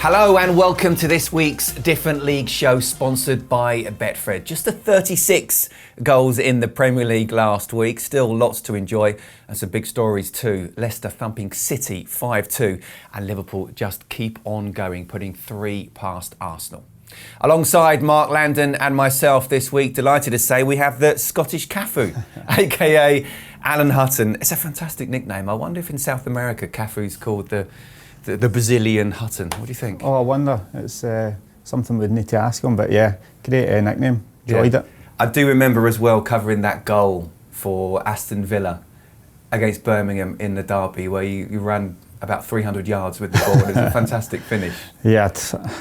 Hello and welcome to this week's Different League show sponsored by Betfred. Just the 36 goals in the Premier League last week. Still lots to enjoy and some big stories too. Leicester thumping City 5-2 and Liverpool just keep on going, putting 3 past Arsenal. Alongside Mark Langdon and myself this week, delighted to say we have the Scottish Cafu, aka Alan Hutton. It's a fantastic nickname. I wonder if in South America Cafu's called the Brazilian Hutton. What do you think? Oh, I wonder. It's something we'd need to ask him, but yeah, great nickname. Enjoyed it. I do remember as well covering that goal for Aston Villa against Birmingham in the derby where you ran about 300 yards with the ball. It was a fantastic finish. Yeah,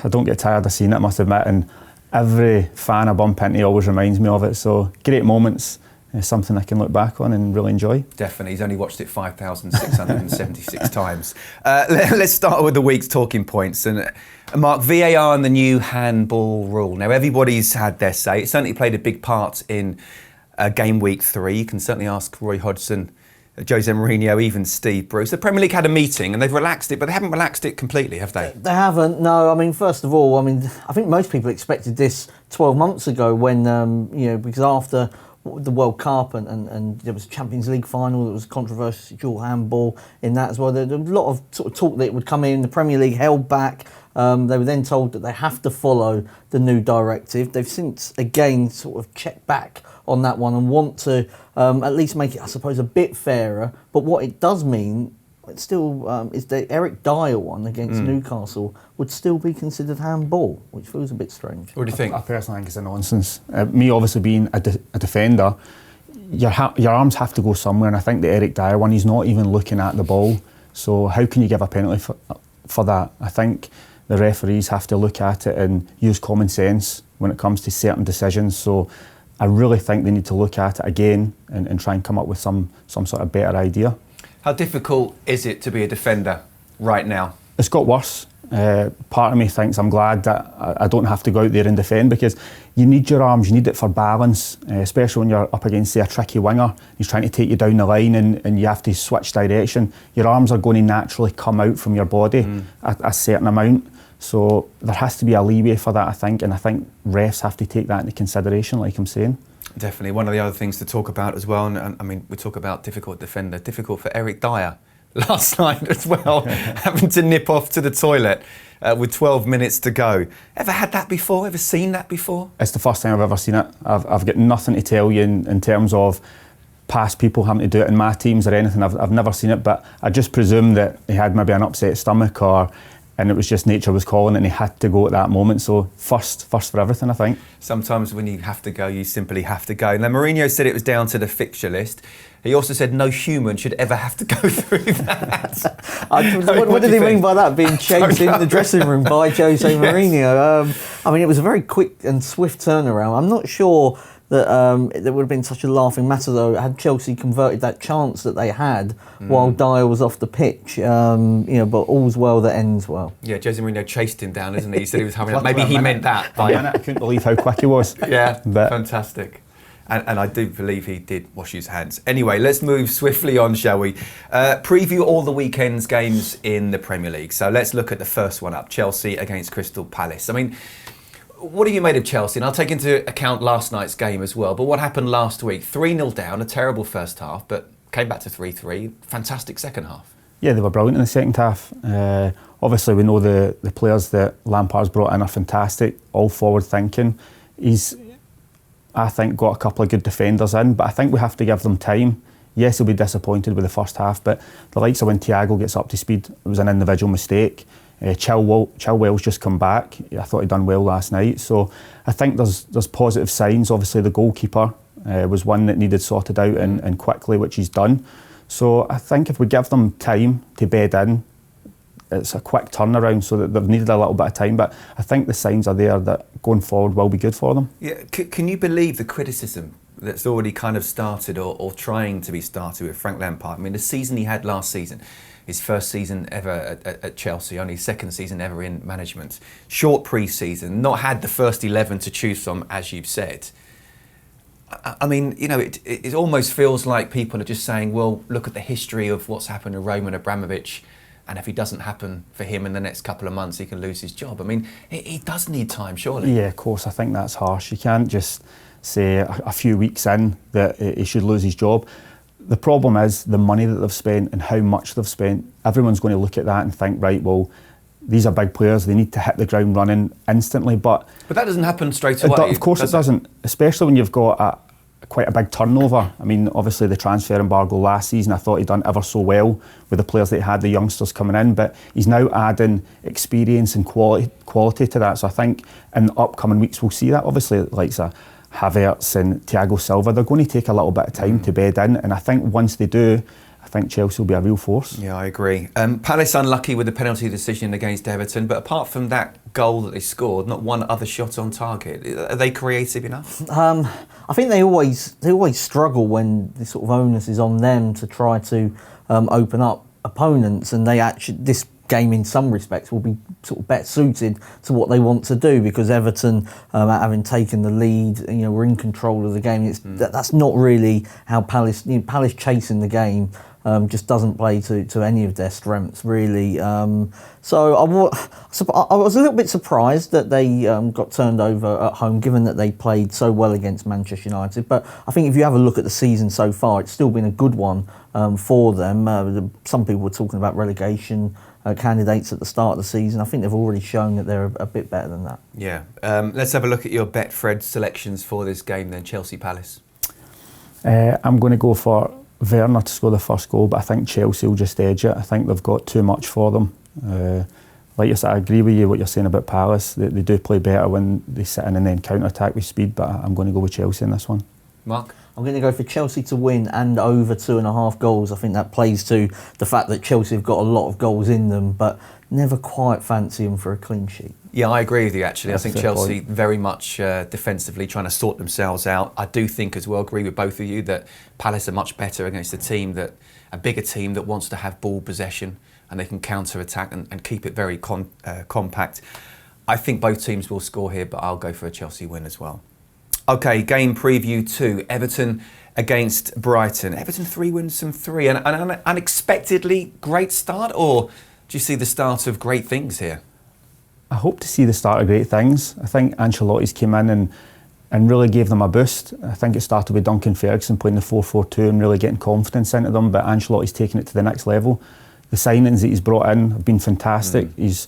I don't get tired of seeing it, I must admit, and every fan I bump into always reminds me of it, so great moments. It's something I can look back on and really enjoy. Definitely. He's only watched it 5,676 times. Let's start with the week's talking points. And Mark, VAR and the new handball rule. Now, everybody's had their say. It certainly played a big part in game week 3. You can certainly ask Roy Hodgson, Jose Mourinho, even Steve Bruce. The Premier League had a meeting and they've relaxed it, but they haven't relaxed it completely, have they? They haven't, no. I mean, first of all, I think most people expected this 12 months ago when, because after the World Cup and there was a Champions League final, there was controversial handball in that as well. There was a lot of sort of talk that it would come in. The Premier League held back. They were then told that they have to follow the new directive. They've since again sort of checked back on that one and want to at least make it, I suppose, a bit fairer. But what it does mean, it still is the Eric Dier one against Newcastle would still be considered handball, which feels a bit strange. What do you think? I personally think it's a nonsense. Me obviously being a defender, your arms have to go somewhere, and I think the Eric Dier one, he's not even looking at the ball. So how can you give a penalty for that? I think the referees have to look at it and use common sense when it comes to certain decisions. So I really think they need to look at it again and try and come up with some sort of better idea. How difficult is it to be a defender right now? It's got worse. Part of me thinks I'm glad that I don't have to go out there and defend, because you need your arms, you need it for balance, especially when you're up against, say, a tricky winger. He's trying to take you down the line and you have to switch direction. Your arms are going to naturally come out from your body a certain amount. So there has to be a leeway for that, I think, and I think refs have to take that into consideration, like I'm saying. Definitely. One of the other things to talk about as well, and I mean, we talk about difficult defender, difficult for Eric Dier last night as well, having to nip off to the toilet with 12 minutes to go. Ever had that before? Ever seen that before? It's the first time I've ever seen it. I've got nothing to tell you in terms of past people having to do it in my teams or anything. I've never seen it, but I just presume that he had maybe an upset stomach and it was just nature was calling and he had to go at that moment. So first for everything, I think. Sometimes when you have to go, you simply have to go. Now, Mourinho said it was down to the fixture list. He also said no human should ever have to go through that. What did he mean by that? Being chased in the dressing room by Jose Mourinho? It was a very quick and swift turnaround. I'm not sure that there would have been such a laughing matter, though, had Chelsea converted that chance that they had while Dier was off the pitch. But all's well that ends well. Yeah, Jose Mourinho chased him down, isn't he? He said he was having Maybe he meant that. I couldn't believe how quick he was. Yeah, fantastic. And I do believe he did wash his hands. Anyway, let's move swiftly on, shall we? Preview all the weekend's games in the Premier League. So let's look at the first one up, Chelsea against Crystal Palace. What have you made of Chelsea? And I'll take into account last night's game as well. But what happened last week? 3-0 down, a terrible first half, but came back to 3-3. Fantastic second half. Yeah, they were brilliant in the second half. Obviously, we know the players that Lampard's brought in are fantastic, all forward thinking. He's, I think, got a couple of good defenders in, but I think we have to give them time. Yes, he'll be disappointed with the first half, but the likes of when Thiago gets up to speed, it was an individual mistake. Chilwell's just come back. I thought he'd done well last night. So I think there's positive signs. Obviously, the goalkeeper was one that needed sorted out and quickly, which he's done. So I think if we give them time to bed in, it's a quick turnaround, so that they've needed a little bit of time. But I think the signs are there that going forward will be good for them. Yeah. Can you believe the criticism that's already kind of started or trying to be started with Frank Lampard? The season he had last season, his first season ever at Chelsea, only his second season ever in management. Short pre-season, not had the first 11 to choose from, as you've said. It almost feels like people are just saying, well, look at the history of what's happened to Roman Abramovich and if it doesn't happen for him in the next couple of months, he can lose his job. I mean, he does need time, surely. Yeah, of course. I think that's harsh. You can't just say a few weeks in that he should lose his job. The problem is the money that they've spent and how much they've spent. Everyone's going to look at that and think, right, well, these are big players, they need to hit the ground running instantly. But that doesn't happen straight away. Of course it doesn't, especially when you've got quite a big turnover. I mean, obviously the transfer embargo last season, I thought he'd done ever so well with the players that he had, the youngsters coming in, but he's now adding experience and quality to that. So I think in the upcoming weeks we'll see that. Obviously, like Havertz and Thiago Silva, they're going to take a little bit of time to bed in, and I think once they do, I think Chelsea will be a real force. Yeah, I agree. Palace unlucky with the penalty decision against Everton, but apart from that goal that they scored, not one other shot on target. Are they creative enough? I think they always struggle when the sort of onus is on them to try to open up opponents, and this game in some respects will be sort of better suited to what they want to do, because Everton, having taken the lead, were in control of the game. That's not really how Palace chasing the game just doesn't play to any of their strengths, really. So I was a little bit surprised that they got turned over at home, given that they played so well against Manchester United. But I think if you have a look at the season so far, it's still been a good one for them. Some people were talking about relegation candidates at the start of the season. I think they've already shown that they're a bit better than that. Yeah. Let's have a look at your Betfred selections for this game then, Chelsea Palace. I'm going to go for Werner to score the first goal, but I think Chelsea will just edge it. I think they've got too much for them. Like you said, I agree with you what you're saying about Palace. They do play better when they sit in and then counter-attack with speed, but I'm going to go with Chelsea in this one. Mark? I'm going to go for Chelsea to win and over 2.5 goals. I think that plays to the fact that Chelsea have got a lot of goals in them, but never quite fancy them for a clean sheet. Yeah, I agree with you, actually. That's I think Chelsea very much defensively trying to sort themselves out. I do think as well, agree with both of you, that Palace are much better against a bigger team that wants to have ball possession and they can counter-attack and keep it very compact. I think both teams will score here, but I'll go for a Chelsea win as well. OK, game preview 2. Everton against Brighton. Everton 3 wins from 3. An unexpectedly great start, or do you see the start of great things here? I hope to see the start of great things. I think Ancelotti's came in and really gave them a boost. I think it started with Duncan Ferguson playing the 4-4-2 and really getting confidence into them, but Ancelotti's taken it to the next level. The signings that he's brought in have been fantastic. He's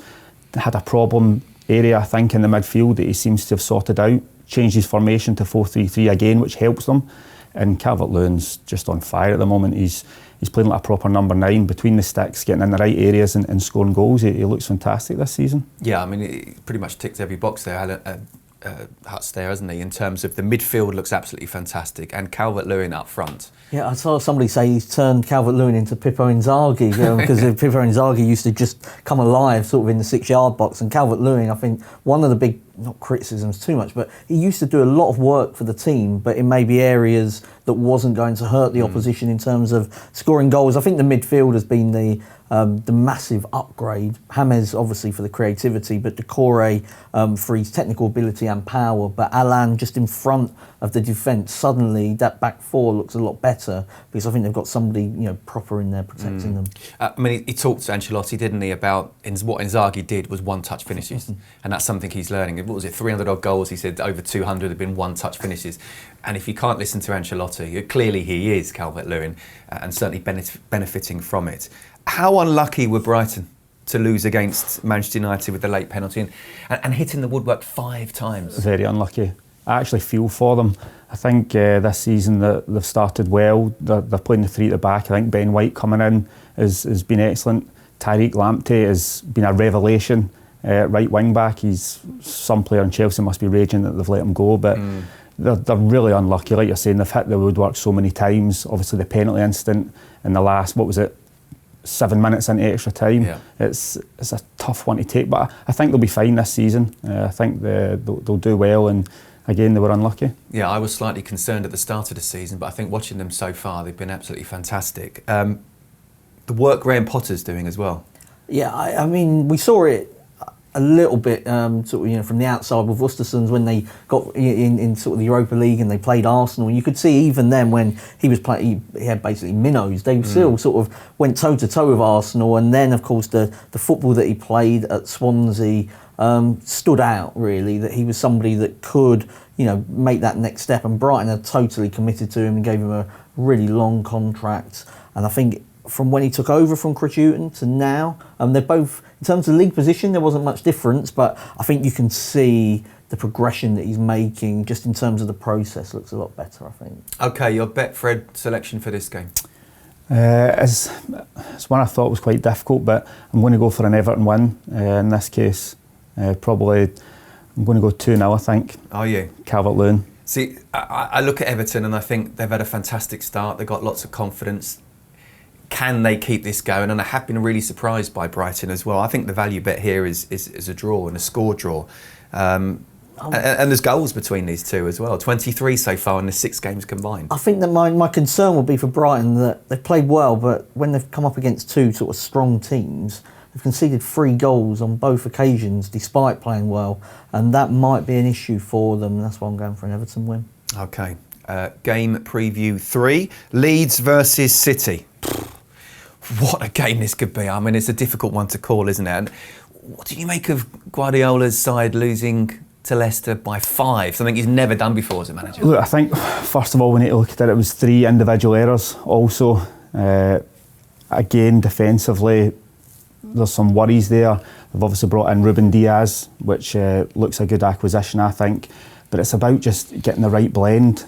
had a problem area, I think, in the midfield that he seems to have sorted out. Changed his formation to 4-3-3 again, which helps them. And Calvert-Lewin's just on fire at the moment. He's playing like a proper number 9 between the sticks, getting in the right areas and scoring goals. He looks fantastic this season. Yeah, I mean, he pretty much ticks every box there. Alan Hutton there, hasn't he? In terms of the midfield, looks absolutely fantastic, and Calvert-Lewin up front. Yeah, I saw somebody say he's turned Calvert-Lewin into Pippo Inzaghi, because Pippo Inzaghi used to just come alive sort of in the 6-yard box, and Calvert-Lewin, I think, one of the big, not criticisms too much, but he used to do a lot of work for the team, but in maybe areas that wasn't going to hurt the opposition in terms of scoring goals. I think the midfield has been the massive upgrade. James obviously for the creativity, but Decore for his technical ability and power. But Alan just in front of the defence, suddenly that back four looks a lot better, because I think they've got somebody proper in there protecting them. I mean, he talked to Ancelotti, didn't he, about what Inzaghi did was one-touch finishes, and that's something he's learning. What was it, 300 odd goals? He said over 200 have been one-touch finishes. And if you can't listen to Ancelotti, clearly he is Calvert-Lewin, and certainly benefiting from it. How unlucky were Brighton to lose against Manchester United with the late penalty and hitting the woodwork 5 times? Very unlucky. I actually feel for them. I think this season that they've started well. They're playing the 3 at the back. I think Ben White coming in has been excellent. Tariq Lamptey has been a revelation. Right wing back. Some player in Chelsea must be raging that they've let him go, but they're really unlucky. Like you're saying, they've hit the woodwork so many times. Obviously the penalty incident in the last, 7 minutes into extra time. Yeah. It's a tough one to take, but I think they'll be fine this season. I think they'll do well, and again, they were unlucky. Yeah, I was slightly concerned at the start of the season, but I think watching them so far, they've been absolutely fantastic. The work Graham Potter's doing as well. Yeah, I mean, we saw it a little bit sort of, from the outside with Worcestersons when they got in sort of the Europa League and they played Arsenal. You could see even then when he was playing, he had basically minnows. They still sort of went toe to toe with Arsenal, and then of course the football that he played at Swansea stood out really. That he was somebody that could make that next step, and Brighton had totally committed to him and gave him a really long contract. And I think from when he took over from Hutton to now, they're both, in terms of league position, there wasn't much difference, but I think you can see the progression that he's making just in terms of the process looks a lot better, I think. Okay, your Betfred selection for this game? It's one I thought was quite difficult, but I'm going to go for an Everton win in this case. Probably I'm going to go 2-0, I think. Are you? Calvert-Lewin. See, I look at Everton and I think they've had a fantastic start. They've got lots of confidence. Can they keep this going? And I have been really surprised by Brighton as well. I think the value bet here is a draw and a score draw. And there's goals between these two as well. 23 so far in the 6 games combined. I think that my concern will be for Brighton that they've played well, but when they've come up against 2 sort of strong teams, they've conceded 3 goals on both occasions despite playing well, and that might be an issue for them. That's why I'm going for an Everton win. Okay. Game preview 3, Leeds versus City. What a game this could be. I mean, it's a difficult one to call, isn't it? And what do you make of Guardiola's side losing to Leicester by 5? Something he's never done before as a manager. Look, I think, first of all, we need to look at it. It was 3 individual errors also. Again, defensively, there's some worries there. They've obviously brought in Ruben Diaz, which looks a good acquisition, I think. But it's about just getting the right blend.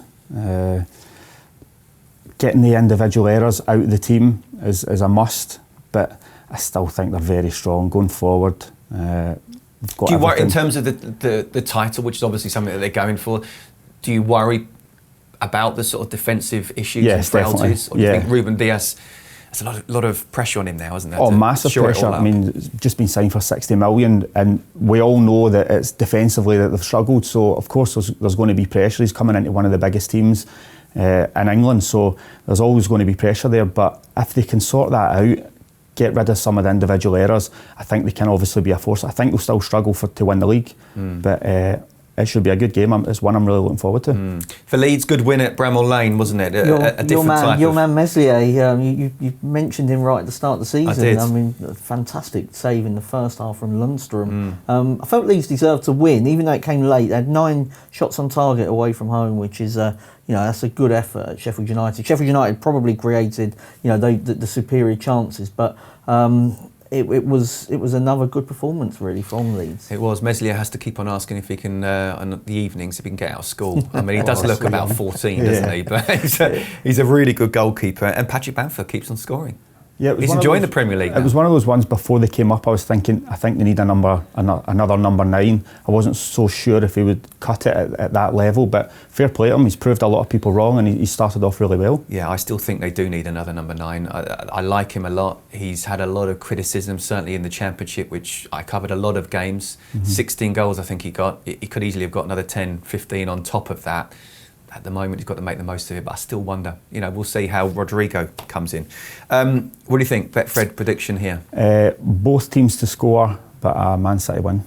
Getting the individual errors out of the team is a must, but I still think they're very strong going forward. Do you worry in terms of the title, which is obviously something that they're going for? Do you worry about the sort of defensive issues and frailties? Or do you think Ruben Diaz? There's a lot of pressure on him now, isn't there? Oh, massive pressure. I mean, it's just been signed for 60 million, and we all know that it's defensively that they've struggled. So of course there's going to be pressure. He's coming into one of the biggest teams in England, so there's always going to be pressure there. But if they can sort that out, get rid of some of the individual errors, I think they can obviously be a force. I think they'll still struggle to win the league, but it should be a good game. It's one I'm really looking forward to. For Leeds, good win at Bramall Lane, wasn't it? A different type your man Meslier, you mentioned him right at the start of the season. I did. I mean, a fantastic save in the first half from Lundstrom. I felt Leeds deserved to win, even though it came late. They had 9 shots on target away from home, which is that's a good effort at Sheffield United. Sheffield United probably created the superior chances, but it was another good performance really from Leeds. It was. Meslier has to keep on asking if he can on the evenings if he can get out of school. I mean, he does look about 14, doesn't he? But he's a really good goalkeeper, and Patrick Bamford keeps on scoring. Yeah, he's enjoying the Premier League now. It was one of those ones before they came up. I was thinking, I think they need another number 9. I wasn't so sure if he would cut it at that level, but fair play to him. He's proved a lot of people wrong, and he started off really well. Yeah, I still think they do need another number 9. I like him a lot. He's had a lot of criticism, certainly in the Championship, which I covered a lot of games. 16 goals I think he got. He could easily have got another 10, 15 on top of that. At the moment, he's got to make the most of it, but I still wonder. We'll see how Rodrigo comes in. What do you think? Betfred prediction here? Both teams to score, but Man City win.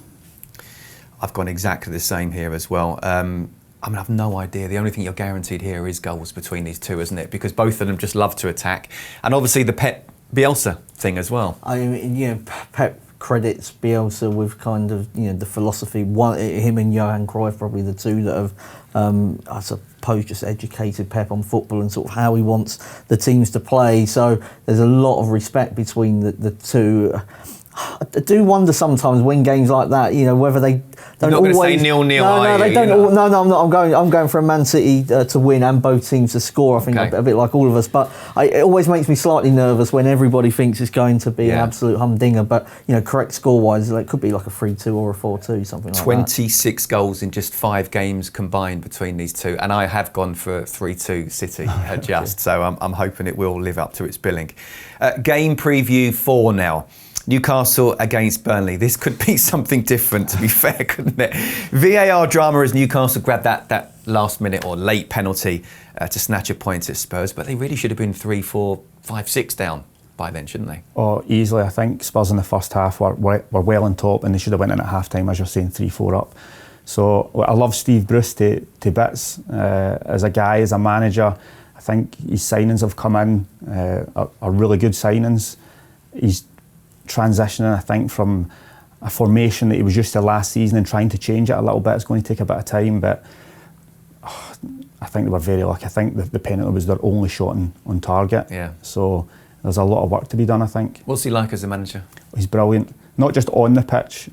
I've gone exactly the same here as well. I've no idea. The only thing you're guaranteed here is goals between these two, isn't it? Because both of them just love to attack, and obviously the Pep Bielsa thing as well. I mean, Pep credits Bielsa with kind of the philosophy. Him and Johan Cruyff probably the two that have, I suppose, just educated Pep on football and sort of how he wants the teams to play. So there's a lot of respect between the two. I do wonder sometimes when games like that, whether they don't always. You're not going to say 0-0. No, they don't. No, I'm not. I'm going for a Man City to win and both teams to score. I think a bit like all of us. But it always makes me slightly nervous when everybody thinks it's going to be an absolute humdinger. But correct score-wise, it could be like a 3-2 or a 4-2, something like that. 26 goals in just 5 games combined between these two, and I have gone for 3-2 City just. So I'm hoping it will live up to its billing. Game preview 4 now. Newcastle against Burnley. This could be something different, to be fair, couldn't it? VAR drama as Newcastle grabbed that last minute or late penalty to snatch a point at Spurs, but they really should have been 3, 4, 5, 6 down by then, shouldn't they? Oh, easily. I think Spurs in the first half were well on top, and they should have went in at half-time, as you're saying, 3-4 up. So I love Steve Bruce to bits. As a guy, as a manager, I think his signings have come in, are really good signings. He's transitioning, I think, from a formation that he was used to last season and trying to change it a little bit. It's going to take a bit of time, but I think they were very lucky. I think the penalty was their only shot on target. Yeah. So there's a lot of work to be done, I think. What's he like as a manager? He's brilliant. Not just on the pitch.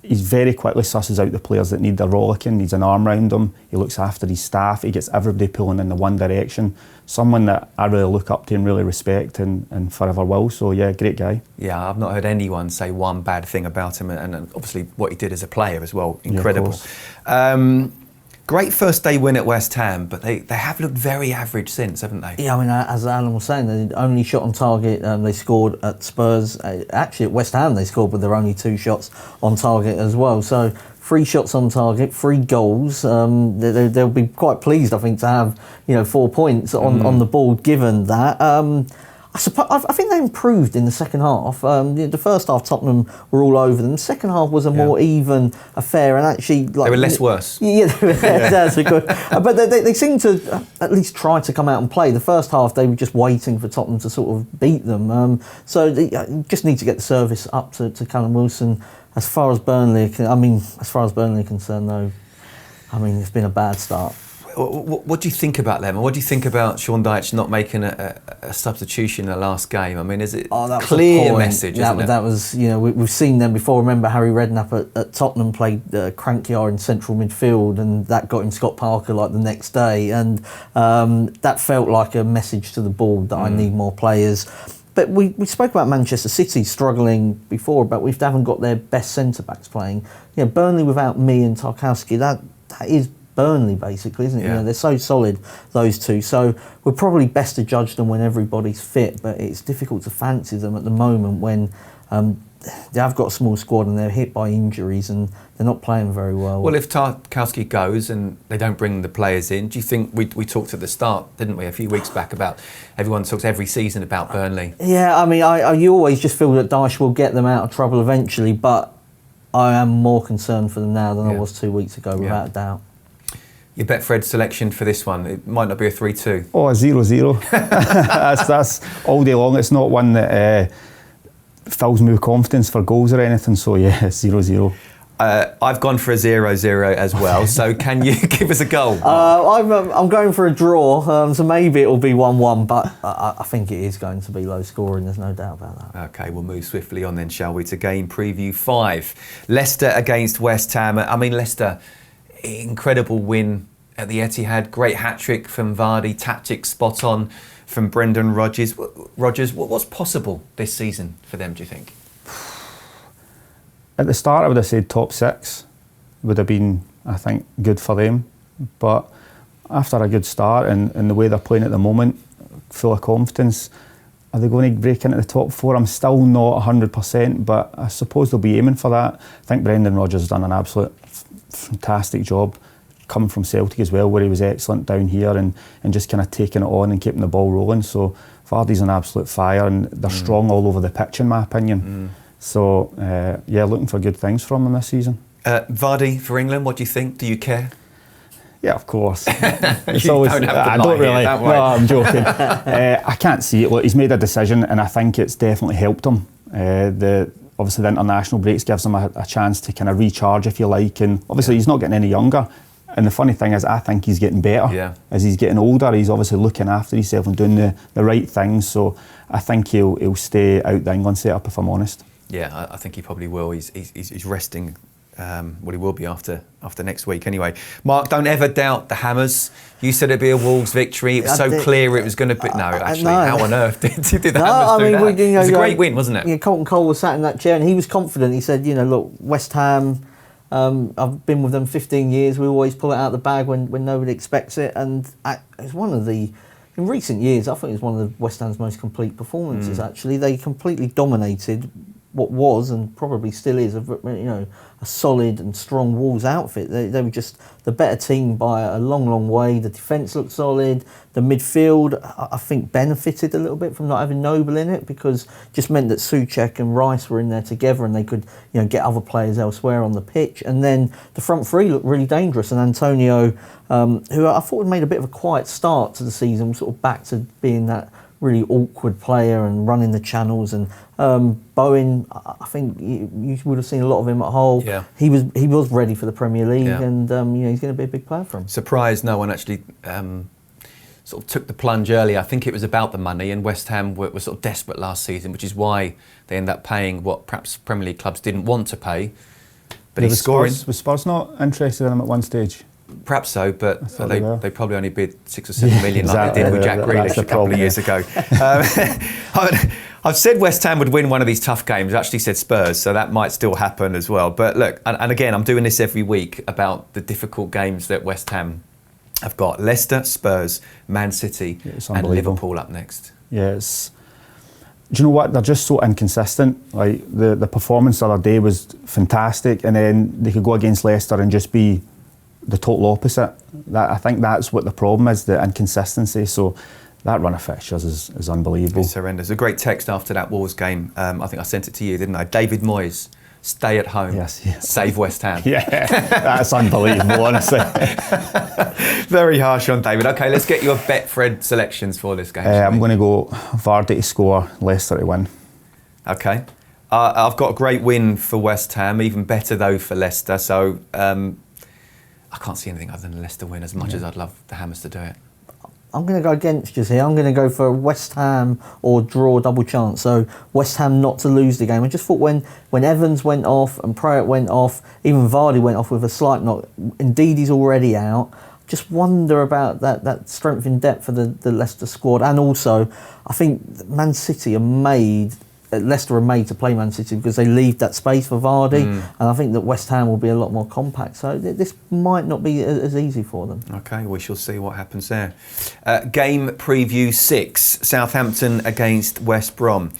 He's very quickly susses out the players that need a rollicking, needs an arm round them. He looks after his staff. He gets everybody pulling in the one direction. Someone that I really look up to and really respect and forever will. So yeah, great guy. Yeah, I've not heard anyone say one bad thing about him, and obviously what he did as a player as well, incredible. Great first day win at West Ham, but they have looked very average since, haven't they? Yeah, I mean, as Alan was saying, the only shot on target they scored at Spurs. Actually, at West Ham they scored with their only 2 shots on target as well. So 3 shots on target, 3 goals. They'll be quite pleased, I think, to have 4 points on the board given that. I think they improved in the second half. The first half, Tottenham were all over them. The second half was a more even affair, and actually, like, they were less worse. Yeah, that's a good. But they seemed to at least try to come out and play. The first half, they were just waiting for Tottenham to sort of beat them. So they just need to get the service up to Callum Wilson. As far as Burnley are concerned, though, I mean, it's been a bad start. What do you think about them? And what do you think about Sean Dyche not making a substitution in the last game? I mean, is it a clear message, isn't it? That was, we've seen them before. Remember Harry Redknapp at Tottenham played Crankier in central midfield, and that got him Scott Parker like the next day. And that felt like a message to the board that I need more players. But we spoke about Manchester City struggling before, but we haven't got their best centre-backs playing. Burnley without me and Tarkowski, that is Burnley, basically, isn't it? Yeah. They're so solid, those two. So we're probably best to judge them when everybody's fit, but it's difficult to fancy them at the moment when they have got a small squad and they're hit by injuries and they're not playing very well. Well, if Tarkowski goes and they don't bring the players in, do you think we talked at the start, didn't we, a few weeks back about everyone talks every season about Burnley? Yeah, I mean, you always just feel that Dyche will get them out of trouble eventually, but I am more concerned for them now than I was 2 weeks ago, without a doubt. Your Betfred selection for this one, it might not be a 3-2. Oh, a 0-0. that's all day long. It's not one that fills me with confidence for goals or anything, so yeah, 0-0. I've gone for a 0-0 as well, so can you give us a goal? I'm going for a draw, so maybe it'll be 1-1, but I think it is going to be low scoring, there's no doubt about that. Okay, we'll move swiftly on then, shall we, to game preview 5. Leicester against West Ham. I mean, Leicester, incredible win at the Etihad, great hat-trick from Vardy, tactics spot on from Brendan Rodgers. What's possible this season for them, do you think? At the start, I would have said top 6 would have been, I think, good for them. But after a good start and the way they're playing at the moment, full of confidence, are they going to break into the top 4? I'm still not 100%, but I suppose they'll be aiming for that. I think Brendan Rodgers has done an absolute fantastic job, coming from Celtic as well, where he was excellent down here and just kind of taking it on and keeping the ball rolling. So Vardy's an absolute fire, and they're strong all over the pitch, in my opinion. So, looking for good things from them this season. Vardy for England, what do you think? Do you care? Yeah, of course. It's You always, don't have to I lie don't really. here, don't worry. No, I'm joking. I can't see it. Look, he's made a decision, and I think it's definitely helped him. Obviously, the international breaks gives him a chance to kind of recharge, if you like. And obviously, he's not getting any younger. And the funny thing is, I think he's getting better. Yeah. As he's getting older, he's obviously looking after himself and doing the right things. So I think he'll stay out the England setup, if I'm honest. Yeah, I think he probably will. He's resting. He will be after next week anyway. Mark, don't ever doubt the Hammers. You said it'd be a Wolves victory. It was so clear it was going to be. No, actually, how on earth did the Hammers do that? It was a great win, wasn't it? Yeah, Colton Cole was sat in that chair and he was confident. He said, look, West Ham, I've been with them 15 years. We always pull it out of the bag when nobody expects it. And it's one of the... In recent years, I think it was one of the West Ham's most complete performances, actually. They completely dominated, what was and probably still is a solid and strong Wolves outfit. They were just the better team by a long way. The defence looked solid. The midfield, I think, benefited a little bit from not having Noble in it, because just meant that Souček and Rice were in there together and they could get other players elsewhere on the pitch. And then the front three looked really dangerous, and Antonio, who I thought had made a bit of a quiet start to the season, sort of back to being that really awkward player and running the channels. And Bowen, I think you would have seen a lot of him at Hull. Yeah. He was ready for the Premier League, and he's going to be a big player for him. Surprised no one actually sort of took the plunge early. I think it was about the money, and West Ham were sort of desperate last season, which is why they ended up paying what perhaps Premier League clubs didn't want to pay. But he's scoring. Was Spurs not interested in him at one stage? Perhaps so, but they probably only bid 6 or 7 million like they did with Jack Grealish a couple of years ago. I've said West Ham would win one of these tough games. I actually said Spurs, so that might still happen as well. But look, and again, I'm doing this every week about the difficult games that West Ham have got. Leicester, Spurs, Man City and Liverpool up next. Yeah, do you know what? They're just so inconsistent. Like the performance the other day was fantastic, and then they could go against Leicester and just be the total opposite. I think that's what the problem is, the inconsistency. So that run of fixtures is unbelievable. It's horrendous. A great text after that Wolves game. I think I sent it to you, didn't I? David Moyes, stay at home. Yes. Save West Ham. Yeah, that's unbelievable, honestly. Very harsh on David. Okay, let's get your Betfred selections for this game. I'm going to go Vardy to score, Leicester to win. Okay. I've got a great win for West Ham, even better though for Leicester. So I can't see anything other than a Leicester win, as much as I'd love the Hammers to do it. I'm going to go against you here. I'm going to go for West Ham or draw double chance. So West Ham not to lose the game. I just thought when Evans went off and Prayat went off, even Vardy went off with a slight knock. Indeed, he's already out. Just wonder about that strength in depth for the Leicester squad. And also, I think Man City Leicester are made to play Man City because they leave that space for Vardy, and I think that West Ham will be a lot more compact, so this might not be as easy for them. Okay, we shall see what happens there. Game preview 6, Southampton against West Brom.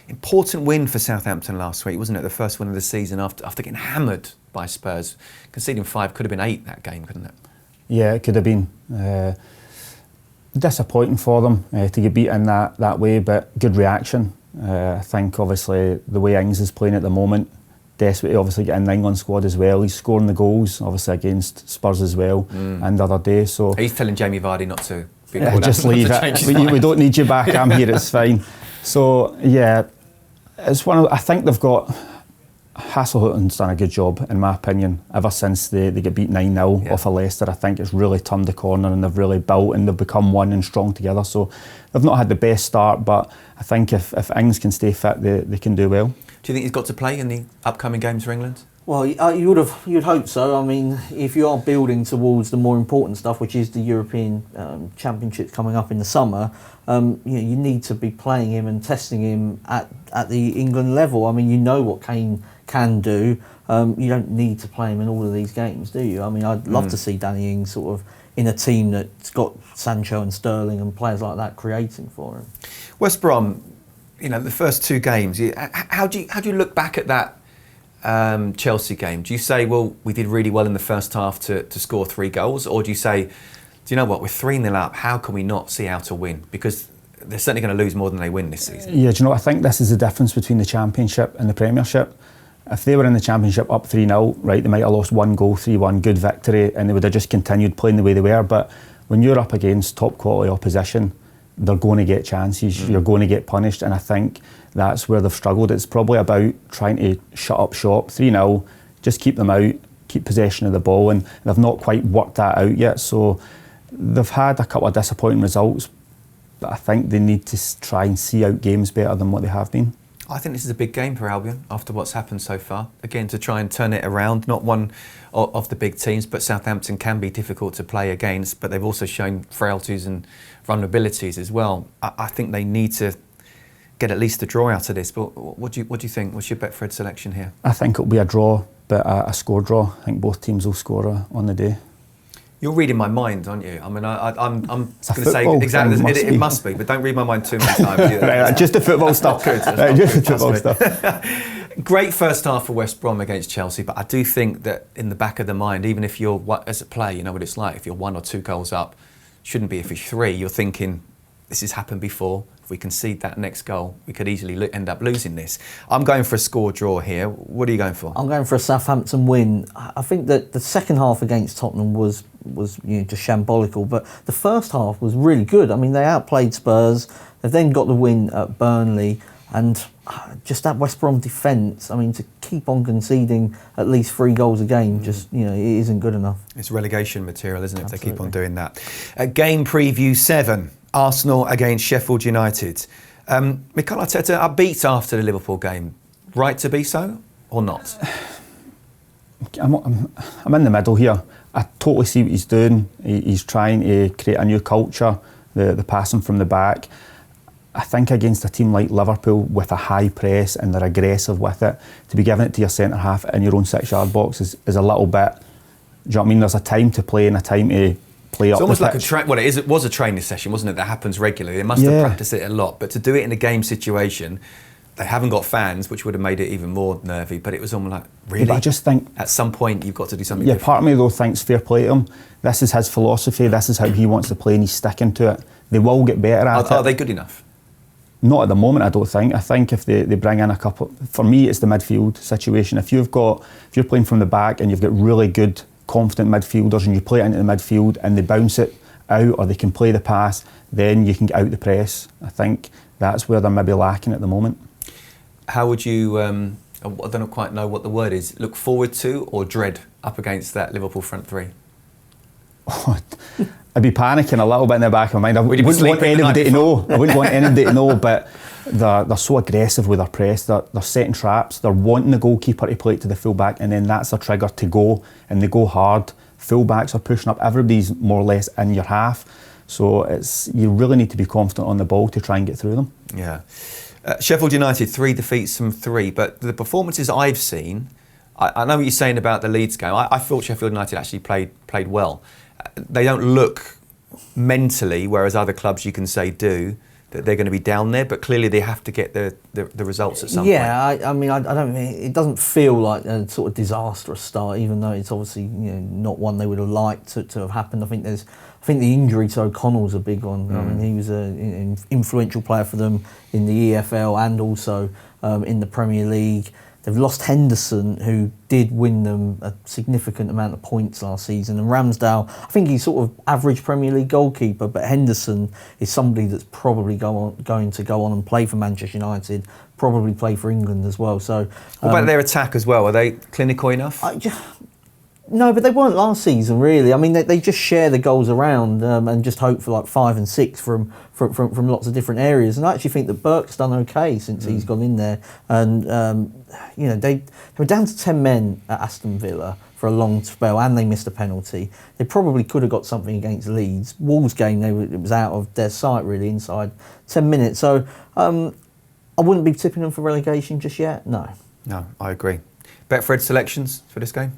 Important win for Southampton last week, wasn't it? The first win of the season after getting hammered by Spurs. Conceding 5, could have been 8 that game, couldn't it? Yeah, it could have been. Disappointing for them to get beaten that way, but good reaction. I think obviously the way Ings is playing at the moment, desperate to obviously get in the England squad as well. He's scoring the goals obviously against Spurs as well and the other day. So he's telling Jamie Vardy not to be just leave it. We don't need you back. I'm here. It's fine. So yeah, it's I think they've got. Hasselhutten's done a good job, in my opinion, ever since they get beat 9-0 off of Leicester. I think it's really turned the corner and they've really built and they've become one and strong together. So they've not had the best start, but I think if Ings can stay fit, they can do well. Do you think he's got to play in the upcoming games for England? Well, you'd hope so. I mean, if you are building towards the more important stuff, which is the European Championships coming up in the summer, you need to be playing him and testing him at the England level. I mean, you know what Kane can do. You don't need to play him in all of these games, do you? I mean, I'd love to see Danny Ings sort of in a team that's got Sancho and Sterling and players like that creating for him. West Brom, the first 2 games. How do you look back at that Chelsea game? Do you say, well, we did really well in the first half to score 3 goals, or do you say, do you know what, we're 3-0 up, how can we not see how to win? Because they're certainly going to lose more than they win this season. Yeah, do you know, I think this is the difference between the Championship and the Premiership. If they were in the Championship up 3-0, right, they might have lost 1 goal, 3-1, good victory, and they would have just continued playing the way they were. But when you're up against top quality opposition, they're going to get chances, you're going to get punished, and I think that's where they've struggled. It's probably about trying to shut up shop, 3-0, just keep them out, keep possession of the ball, and they've not quite worked that out yet. So they've had a couple of disappointing results, but I think they need to try and see out games better than what they have been. I think this is a big game for Albion after what's happened so far. Again, to try and turn it around, not one of the big teams, but Southampton can be difficult to play against, but they've also shown frailties and vulnerabilities as well. I think they need to get at least a draw out of this, but what do you think? What's your Betfred selection here? I think it'll be a draw, but a score draw. I think both teams will score on the day. You're reading my mind, aren't you? I mean, I'm going to say exactly. It must be, but don't read my mind too many times. Right, just the football stuff. Good. Just the football stuff. Great first half for West Brom against Chelsea, but I do think that in the back of the mind, even if you're, as a player, you know what it's like. If you're 1 or 2 goals up, shouldn't be if you're 3. You're thinking, this has happened before. If we concede that next goal, we could easily end up losing this. I'm going for a score draw here. What are you going for? I'm going for a Southampton win. I think that the second half against Tottenham was just shambolical, but the first half was really good. I mean, they outplayed Spurs. They've then got the win at Burnley, and just that West Brom defence. I mean, to keep on conceding at least 3 goals a game, just it isn't good enough. It's relegation material, isn't it? Absolutely. If they keep on doing that. Game preview 7. Arsenal against Sheffield United. Mikel Arteta upbeat after the Liverpool game. Right to be so or not? I'm in the middle here. I totally see what he's doing. He's trying to create a new culture, the passing from the back. I think against a team like Liverpool with a high press and they're aggressive with it, to be giving it to your centre half in your own 6-yard box is a little bit. Do you know what I mean? There's a time to play and a time to play up. It's almost the like pitch. it was a training session, wasn't it? That happens regularly. They must have practiced it a lot, but to do it in a game situation, they haven't got fans, which would have made it even more nervy. But it was almost like, really? Yeah, but I just think at some point you've got to do something. Yeah, different. part of me though thinks fair play to him. This is his philosophy. This is how he wants to play, and he's sticking to it. They will get better at it. Are they good enough? Not at the moment, I don't think. I think if they bring in a couple, for me, it's the midfield situation. If you're playing from the back and you've got really good, confident midfielders, and you play it into the midfield and they bounce it out, or they can play the pass, then you can get out the press. I think that's where they're maybe lacking at the moment. How would you, I don't quite know what the word is, look forward to or dread up against that Liverpool front 3? I'd be panicking a little bit in the back of my mind. I wouldn't want anybody to know. I wouldn't want anybody to know, but they're so aggressive with their press. They're setting traps. They're wanting the goalkeeper to play it to the full-back, and then that's their trigger to go, and they go hard. Full-backs are pushing up. Everybody's more or less in your half. So you really need to be confident on the ball to try and get through them. Yeah. Sheffield United, 3 defeats from 3, but the performances I've seen, I know what you're saying about the Leeds game. I thought Sheffield United actually played well. They don't look mentally, whereas other clubs you can say do, that they're going to be down there, but clearly they have to get the results at some point. Yeah, I mean, I don't mean, it doesn't feel like a sort of disastrous start, even though it's obviously not one they would have liked to have happened. I think the injury to O'Connell's a big one. I mean, he was an influential player for them in the EFL and also in the Premier League. They've lost Henderson, who did win them a significant amount of points last season. And Ramsdale, I think he's sort of average Premier League goalkeeper, but Henderson is somebody that's probably going to go on and play for Manchester United, probably play for England as well. So, what about their attack as well? Are they clinical enough? No, but they weren't last season, really. I mean, they just share the goals around and just hope for like 5 and 6 from lots of different areas. And I actually think that Burke's done okay since he's gone in there. And they were down to 10 men at Aston Villa for a long spell, and they missed a penalty. They probably could have got something against Leeds. Wolves game, it was out of their sight really inside 10 minutes. So I wouldn't be tipping them for relegation just yet. No, I agree. Betfred selections for this game?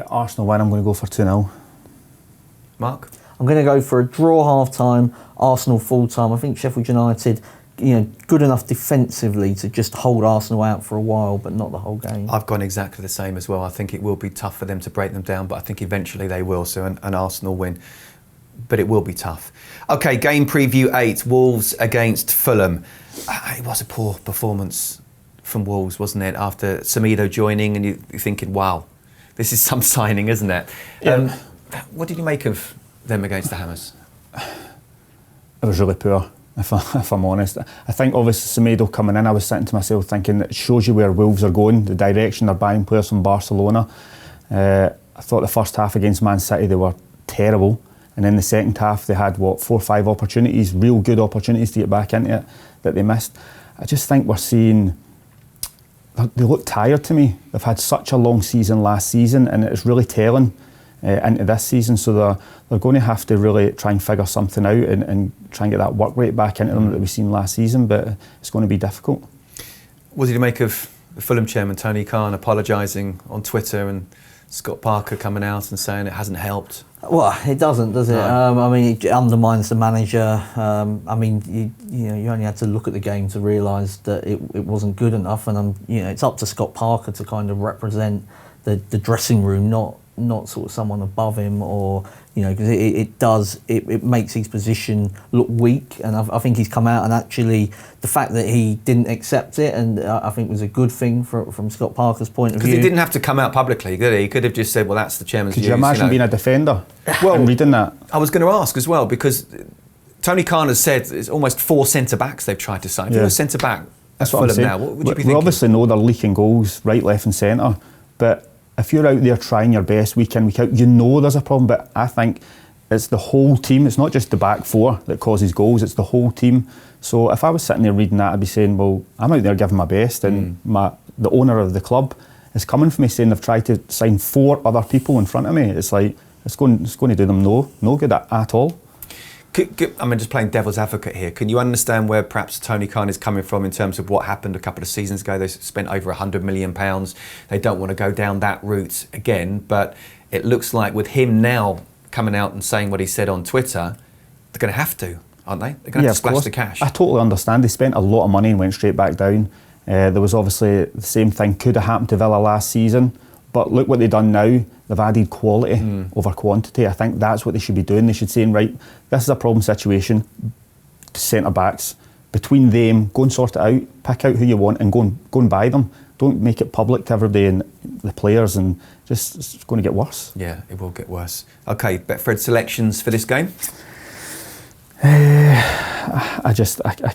Arsenal win. I'm going to go for 2-0. Mark? I'm going to go for a draw half-time, Arsenal full-time. I think Sheffield United, good enough defensively to just hold Arsenal out for a while, but not the whole game. I've gone exactly the same as well. I think it will be tough for them to break them down, but I think eventually they will. So an Arsenal win, but it will be tough. Okay, game preview 8, Wolves against Fulham. It was a poor performance from Wolves, wasn't it? After Semedo joining, and you're thinking, wow, this is some signing, isn't it? Yeah. What did you make of them against the Hammers? It was really poor, if I'm honest. I think obviously Semedo coming in, I was sitting to myself thinking it shows you where Wolves are going, the direction they're buying players from Barcelona. I thought the first half against Man City they were terrible, and in the second half they had 4 or 5 opportunities, real good opportunities to get back into it that they missed. I just think we're seeing. They look tired to me. They've had such a long season last season, and it's really telling into this season. So they're going to have to really try and figure something out and try and get that work rate back into them that we've seen last season. But it's going to be difficult. What did you make of the Fulham chairman Tony Khan apologising on Twitter and Scott Parker coming out and saying it hasn't helped? Well, it doesn't, does it? No. I mean, it undermines the manager. I mean, you only had to look at the game to realise that it wasn't good enough, and it's up to Scott Parker to kind of represent the dressing room, not sort of someone above him, or because it makes his position look weak, and I think he's come out, and actually the fact that he didn't accept it, and I think was a good thing from Scott Parker's point of view. Because he didn't have to come out publicly, did he? He could have just said, well, that's the chairman's views. Could you imagine being a defender and reading that? I was going to ask as well, because Tony Khan has said it's almost 4 centre-backs they've tried to sign. If you're a centre-back at Fulham now, what would you be thinking? We obviously know they're leaking goals right, left and centre, but if you're out there trying your best week in, week out, there's a problem. But I think it's the whole team. It's not just the back four that causes goals, it's the whole team. So if I was sitting there reading that, I'd be saying, well, I'm out there giving my best, and the owner of the club is coming for me saying they've tried to sign 4 other people in front of me. It's like, it's going to do them no good at all. I mean, just playing devil's advocate here, can you understand where perhaps Tony Khan is coming from in terms of what happened a couple of seasons ago? They spent over £100 million. They don't want to go down that route again, but it looks like with him now coming out and saying what he said on Twitter, they're going to have to, aren't they? They're going to have to splash the cash. I totally understand. They spent a lot of money and went straight back down. There was obviously the same thing could have happened to Villa last season, but look what they've done now. They've added quality over quantity. I think that's what they should be doing. They should say, right, this is a problem situation, centre-backs, between them, go and sort it out, pick out who you want and go and buy them. Don't make it public to everybody and the players, and it's going to get worse. Yeah, it will get worse. Okay, Betfred selections for this game? I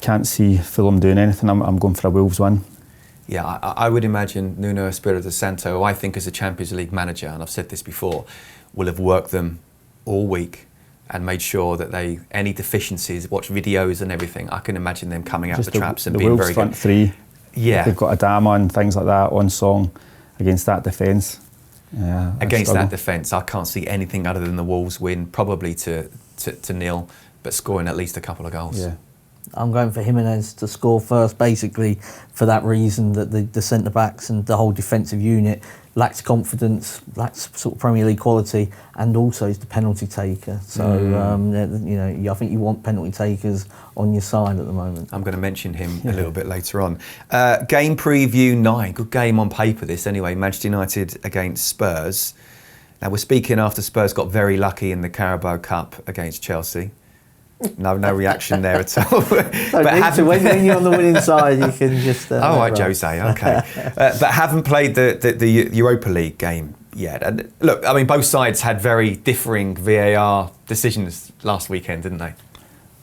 can't see Fulham doing anything. I'm going for a Wolves win. Yeah, I would imagine Nuno Espirito Santo, who I think is a Champions League manager, and I've said this before, will have worked them all week and made sure that any deficiencies, watch videos and everything. I can imagine them coming out the traps and being very good. The Wolves front three, they've got Adama and things like that on song against that defence. Yeah, against that defence, I can't see anything other than the Wolves win, probably to nil, but scoring at least a couple of goals. Yeah. I'm going for Jimenez to score first, basically for that reason, that the centre-backs and the whole defensive unit lacks confidence, lacks sort of Premier League quality, and also is the penalty taker. So, I think you want penalty takers on your side at the moment. I'm going to mention him a little bit later on. Game preview 9, good game on paper this anyway, Manchester United against Spurs. Now we're speaking after Spurs got very lucky in the Carabao Cup against Chelsea. No reaction there at all. When you're on the winning side, you can just... oh, right, Jose, okay. But haven't played the Europa League game yet. And look, I mean, both sides had very differing VAR decisions last weekend, didn't they?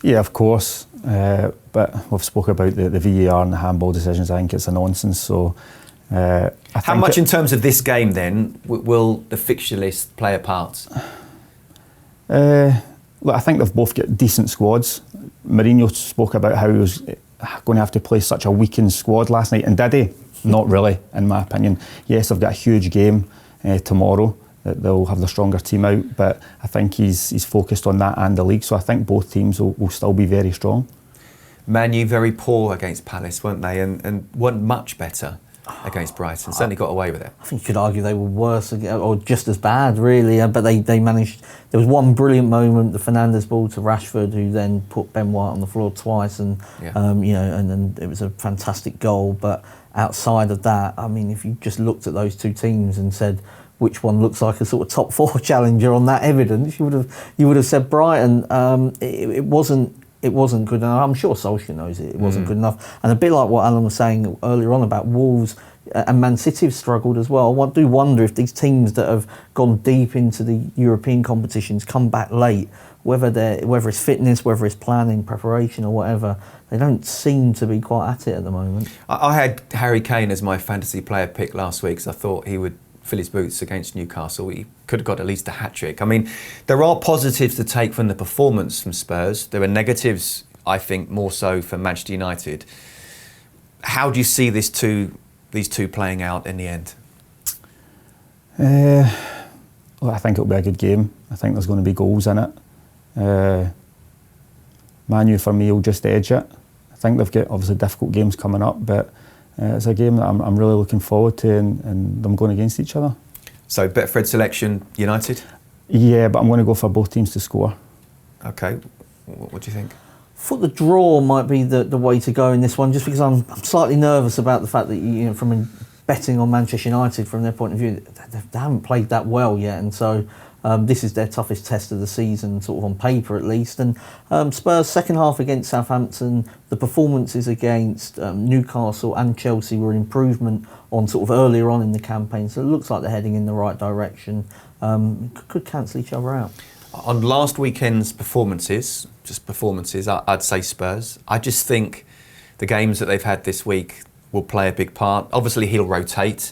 Yeah, of course. But we've spoken about the VAR and the handball decisions. I think it's a nonsense. So, how much in terms of this game, then, will the fixture list play a part? Look, I think they've both got decent squads. Mourinho spoke about how he was going to have to play such a weakened squad last night, and did he? Not really, in my opinion. Yes, they've got a huge game tomorrow, that they'll have the stronger team out, but I think he's focused on that and the league, so I think both teams will still be very strong. Man U very poor against Palace, weren't they, and weren't much better against Brighton. Certainly got away with it. I think you could argue they were worse or just as bad, really. But they managed. There was one brilliant moment, the Fernandes ball to Rashford, who then put Ben White on the floor twice, and and then it was a fantastic goal. But outside of that, I mean, if you just looked at those two teams and said which one looks like a sort of top 4 challenger on that evidence, you would have said Brighton. It wasn't good enough. I'm sure Solskjaer knows it wasn't good enough. And a bit like what Alan was saying earlier on about Wolves and Man City have struggled as well. I do wonder if these teams that have gone deep into the European competitions come back late, whether it's fitness, whether it's planning, preparation or whatever, they don't seem to be quite at it at the moment. I had Harry Kane as my fantasy player pick last week because I thought he would fill his boots against Newcastle. He could have got at least a hat-trick. I mean, there are positives to take from the performance from Spurs. There are negatives, I think, more so for Manchester United. How do you see these two playing out in the end? Well, I think it'll be a good game. I think there's going to be goals in it. Man U, for me, will just edge it. I think they've got, obviously, difficult games coming up, but it's a game that I'm really looking forward to, and them going against each other. So, Betfred selection, United? Yeah, but I'm going to go for both teams to score. Okay, what do you think? I thought the draw might be the way to go in this one, just because I'm slightly nervous about the fact that, you know, from betting on Manchester United from their point of view, they haven't played that well yet, and so this is their toughest test of the season, sort of on paper at least. And Spurs second half against Southampton, the performances against Newcastle and Chelsea were an improvement on sort of earlier on in the campaign, so it looks like they're heading in the right direction. Could cancel each other out. On last weekend's performances, I'd say Spurs. I just think the games that they've had this week will play a big part. Obviously, he'll rotate,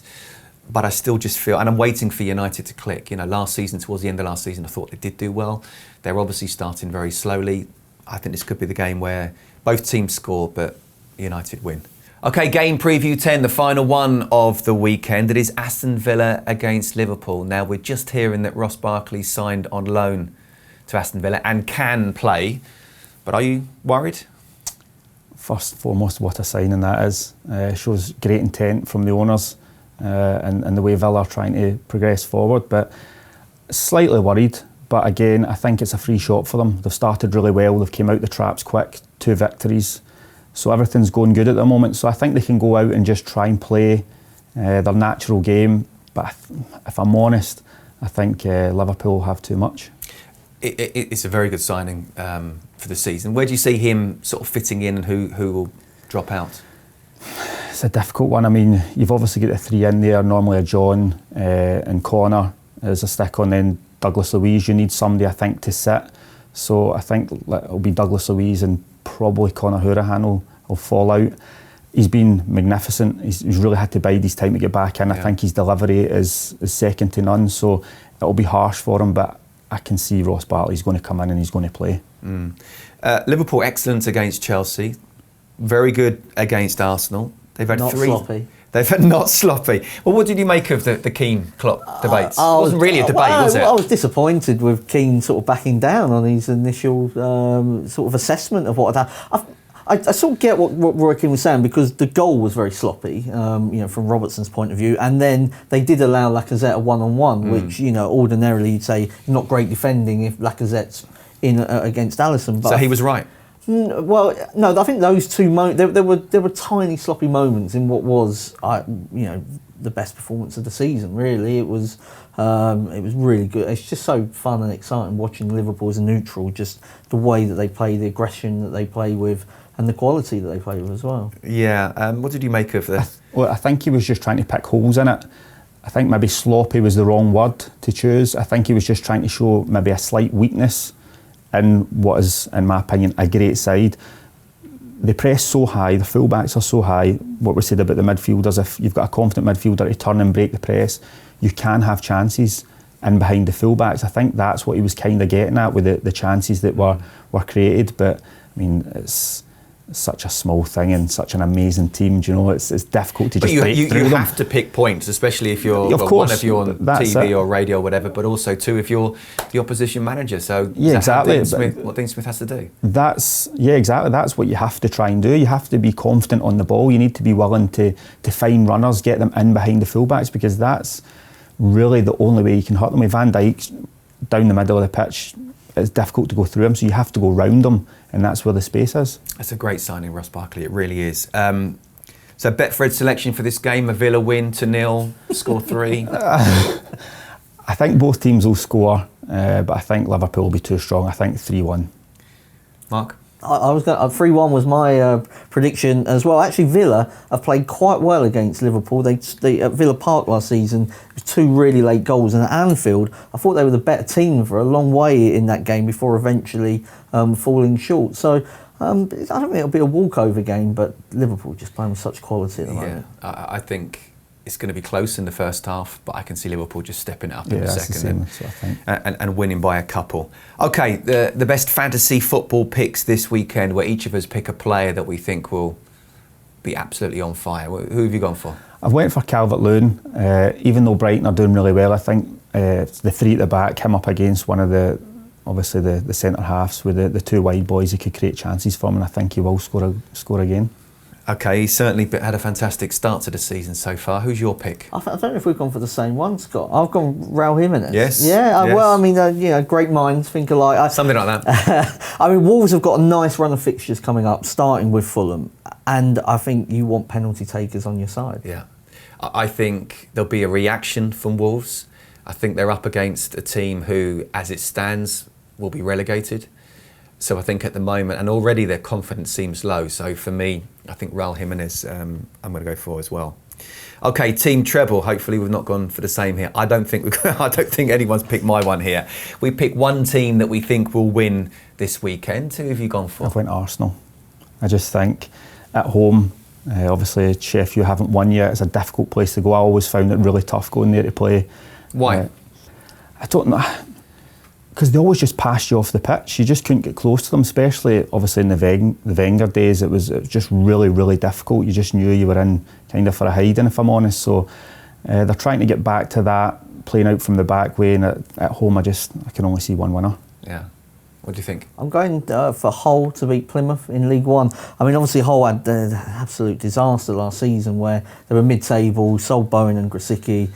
but I still just feel, and I'm waiting for United to click. You know, last season, towards the end of last season, I thought they did do well. They're obviously starting very slowly. I think this could be the game where both teams score, but United win. Okay, game preview 10, the final one of the weekend. It is Aston Villa against Liverpool. Now, we're just hearing that Ross Barkley signed on loan to Aston Villa and can play, but are you worried? First and foremost, what a signing that is. Shows great intent from the owners and the way Villa are trying to progress forward, but slightly worried. But again, I think it's a free shot for them. They've started really well, they've came out the traps quick, 2 victories. So everything's going good at the moment. So I think they can go out and just try and play their natural game. But if I'm honest, I think Liverpool have too much. It's a very good signing for the season. Where do you see him sort of fitting in, and who will drop out? It's a difficult one. I mean, you've obviously got the 3 in there, normally a John and Connor as a stick on, then Douglas Luiz. You need somebody, I think, to sit. So I think it'll be Douglas Luiz and probably Conor Hourihane will fall out. He's been magnificent. He's really had to bide his time to get back in. Yeah. I think his delivery is second to none, so it'll be harsh for him, but I can see Ross Barkley's going to come in and he's going to play. Liverpool excellent against Chelsea, very good against Arsenal. They've had not 3. Sloppy. They've had not sloppy. Well, what did you make of the Keane-Klopp debates? It wasn't really a debate, was it? I was disappointed with Keane sort of backing down on his initial sort of assessment of what had happened. I sort of get what Roy Keane was saying, because the goal was very sloppy, you know, from Robertson's point of view, and then they did allow Lacazette a one-on-one, which, you know, ordinarily you'd say not great defending if Lacazette's in against Alisson. But so he was right. Well, no, I think those 2 moments, there were tiny sloppy moments in what was, you know, the best performance of the season. Really, it was really good. It's just so fun and exciting watching Liverpool as a neutral, just the way that they play, the aggression that they play with, and the quality that they play with as well. Yeah. What did you make of this? Well, I think he was just trying to pick holes in it. I think maybe sloppy was the wrong word to choose. I think he was just trying to show maybe a slight weakness in what is, in my opinion, a great side. They press so high, the fullbacks are so high. What we said about the midfielders, if you've got a confident midfielder to turn and break the press, you can have chances in behind the fullbacks. I think that's what he was kind of getting at with the chances that were created. But I mean, it's such a small thing and such an amazing team. Do you know, it's difficult to just break through them. You have to pick points, especially if you're one of you on TV or radio or whatever, but also too if you're the opposition manager. So yeah, exactly. What Dean Smith has to do. Exactly. That's what you have to try and do. You have to be confident on the ball. You need to be willing to find runners, get them in behind the fullbacks, because that's really the only way you can hurt them. With Van Dijk down the middle of the pitch, it's difficult to go through him, so you have to go round him, and that's where the space is. That's a great signing, Ross Barkley. It really is. So Betfred selection for this game: a Villa win 2-0, score 3. I think both teams will score, but I think Liverpool will be too strong. I think 3-1. Mark? I was going 3-1 was my prediction as well. Actually, Villa have played quite well against Liverpool. They at Villa Park last season, it was 2 really late goals, and at Anfield, I thought they were the better team for a long way in that game before eventually falling short. So I don't think it'll be a walkover game, but Liverpool just playing with such quality at the moment. I think it's going to be close in the first half, but I can see Liverpool just stepping it up in the second and winning by a couple. Okay, the best fantasy football picks this weekend, where each of us pick a player that we think will be absolutely on fire. Who have you gone for? I've went for Calvert-Lewin. Even though Brighton are doing really well, I think the 3 at the back, him up against one of the centre halves with the 2 wide boys, he could create chances for him, and I think he will score again. Okay, he's certainly had a fantastic start to the season so far. Who's your pick? I don't know if we've gone for the same one, Scott. I've gone Raul Jimenez. Yes. Yeah. Yes. Well, I mean, great minds think alike. Something like that. I mean, Wolves have got a nice run of fixtures coming up, starting with Fulham, and I think you want penalty takers on your side. Yeah. I think there'll be a reaction from Wolves. I think they're up against a team who, as it stands, will be relegated. So I think at the moment, and already their confidence seems low. So for me, I think Raul Jimenez, I'm going to go for as well. Okay, team treble. Hopefully we've not gone for the same here. I don't think anyone's picked my one here. We picked one team that we think will win this weekend. Who have you gone for? I've went Arsenal. I just think at home, obviously Sheffield haven't won yet. It's a difficult place to go. I always found it really tough going there to play. Why? I don't know. Because they always just passed you off the pitch. You just couldn't get close to them, especially obviously in the Wenger days. It was just really, really difficult. You just knew you were in kind of for a hiding, if I'm honest. So they're trying to get back to that, playing out from the back way. And at home, I can only see one winner. Yeah. What do you think? I'm going for Hull to beat Plymouth in League One. I mean, obviously Hull had an absolute disaster last season where they were mid-table, sold Bowen and Grosicki,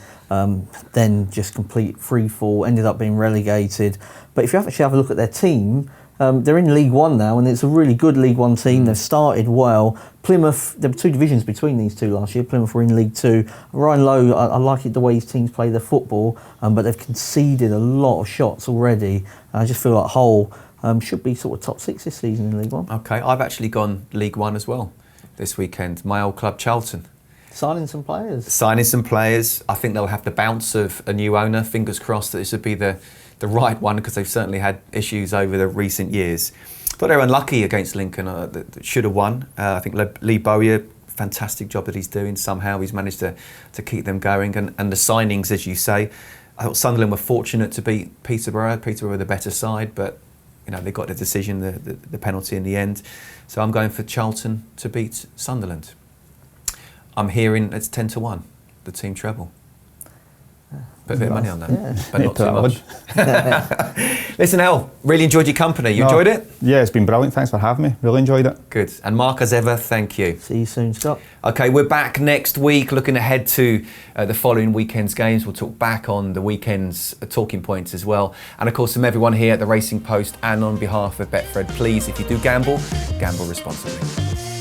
then just complete free fall, ended up being relegated. But if you actually have a look at their team, they're in League One now, and it's a really good League One team. They've started well. Plymouth, there were two divisions between these two last year. Plymouth were in League Two. Ryan Lowe, I like it the way his teams play their football, but they've conceded a lot of shots already. I just feel like Hull should be sort of top six this season in League One. Okay, I've actually gone League One as well this weekend. My old club, Charlton. Signing some players. I think they'll have the bounce of a new owner. Fingers crossed that this would be the right one, because they've certainly had issues over the recent years. Thought they were unlucky against Lincoln. That should have won. I think Lee Bowyer, fantastic job that he's doing. Somehow he's managed to keep them going. And the signings, as you say, I thought Sunderland were fortunate to beat Peterborough. Peterborough were the better side, but they got the decision, the penalty in the end. So I'm going for Charlton to beat Sunderland. I'm hearing it's 10-1, the team treble. Put a bit of money on that, but not too much. Listen, Al, really enjoyed your company. You enjoyed it? Yeah, it's been brilliant. Thanks for having me. Really enjoyed it. Good. And Mark, as ever, thank you. See you soon, Scott. Okay, we're back next week, looking ahead to the following weekend's games. We'll talk back on the weekend's talking points as well. And of course, from everyone here at the Racing Post and on behalf of Betfred, please, if you do gamble, gamble responsibly.